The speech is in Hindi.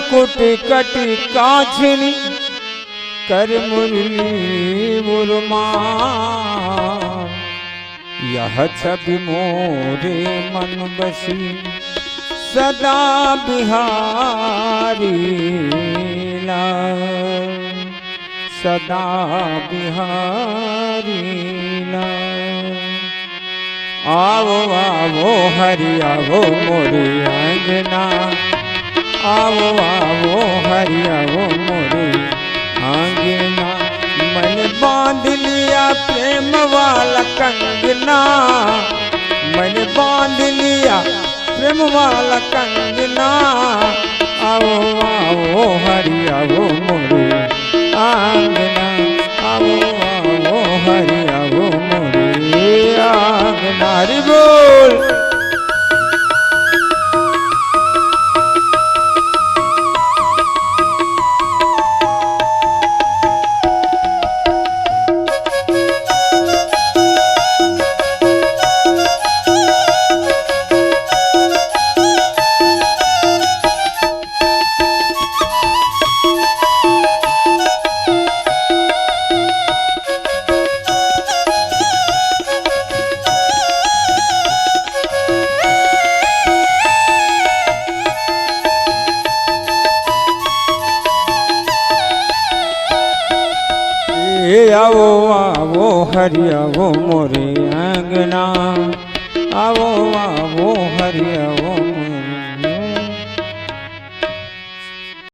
कुट कट काछनी कर मुरली मुरमा यह छवि मोरे मन बसी सदा बिहारी लाल सदा बिहारी लाल। आओ आओ हरि आओ मोरे अंगना आओ आओ हरि आओ मोरे अंगना मन बांध लिया प्रेम वाला कंगना मन बांध लिया प्रेम वाला कंगना आओ आओ हरि आओ मोरे अंगना आओ आओ हरि आओ मोरे अंगना। हरि बोल। आओ आओ हरि आओ मोरे अंगना आओ आओ हरि आओ